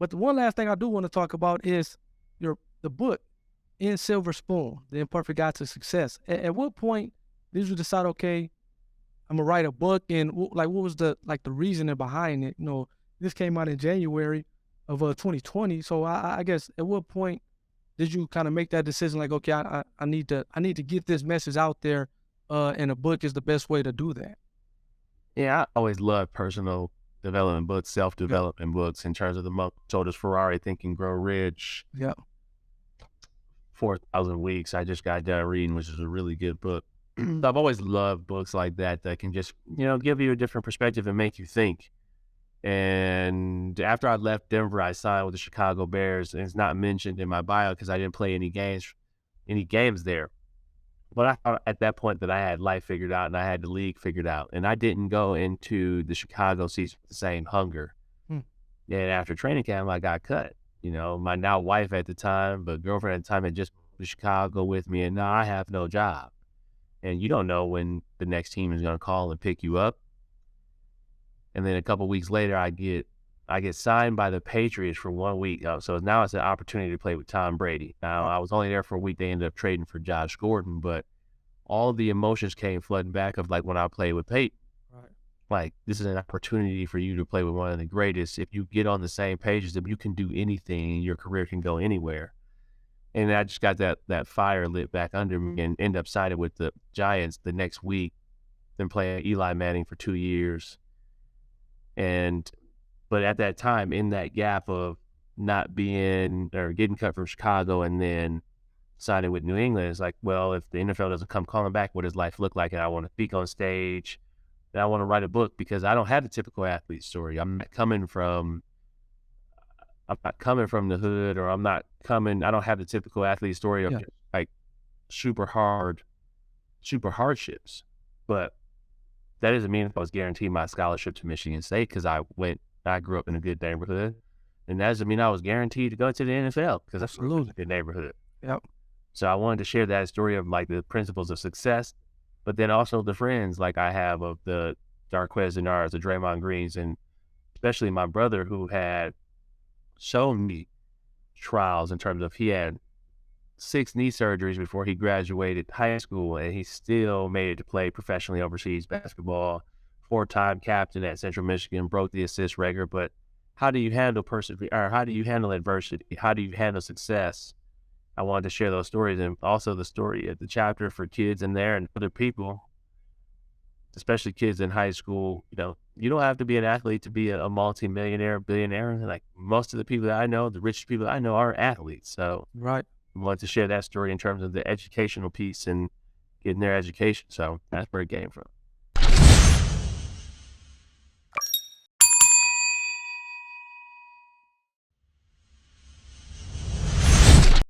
But the one last thing I do want to talk about is the book, In Silver Spoon, The Imperfect Guide to Success. At what point did you decide, okay, I'm gonna write a book, and like what was the reasoning behind it? This came out in January of 2020. So I guess at what point did you kind of make that decision? Like, okay, I need to get this message out there, and a book is the best way to do that. Yeah, I always loved personal development books, Yeah, self-development books in terms of the monk told us Ferrari, Think and Grow Rich, yeah, 4,000 Weeks. I just got done reading, which is a really good book. So I've always loved books like that that can just, give you a different perspective and make you think. And after I left Denver, I signed with the Chicago Bears, and it's not mentioned in my bio because I didn't play any games there. But I thought at that point that I had life figured out and I had the league figured out, and I didn't go into the Chicago season with the same hunger. hmm, And after training camp, I got cut. My now wife at the time, but girlfriend at the time, had just moved to Chicago with me, and now I have no job. And you don't know when the next team is going to call and pick you up. And then a couple weeks later, I get signed by the Patriots for 1 week. So now it's an opportunity to play with Tom Brady. Now right, I was only there for a week. They ended up trading for Josh Gordon, but all the emotions came flooding back of like when I played with Peyton. right, Like, this is an opportunity for you to play with one of the greatest. If you get on the same page as them, you can do anything and your career can go anywhere. And I just got that fire lit back under me and end up signing with the Giants the next week, then playing Eli Manning for 2 years. But at that time, in that gap of not being or getting cut from Chicago and then signing with New England, it's like, well, if the NFL doesn't come calling back, what does life look like? And I want to speak on stage, and I want to write a book because I don't have the typical athlete story. I'm not coming from the hood, or I don't have the typical athlete story of yeah, just like super hardships. But that doesn't mean I was guaranteed my scholarship to Michigan State because I grew up in a good neighborhood. And that doesn't mean I was guaranteed to go to the NFL because I grew up in absolutely, a good neighborhood. yep, So I wanted to share that story of like the principles of success, but then also the friends like I have of the Darquez Denards, the Draymond Greens, and especially my brother who had shown me trials in terms of he had 6 knee surgeries before he graduated high school, and he still made it to play professionally overseas basketball, 4-time captain at Central Michigan, broke the assist record. But how do you handle how do you handle adversity? How do you handle success? I wanted to share those stories, and also the story at the chapter for kids in there and other people, especially kids in high school. You don't have to be an athlete to be a multi-millionaire, billionaire. Like most of the people that I know, the richest people that I know are athletes. So right. I wanted to share that story in terms of the educational piece and getting their education. So that's where it came from.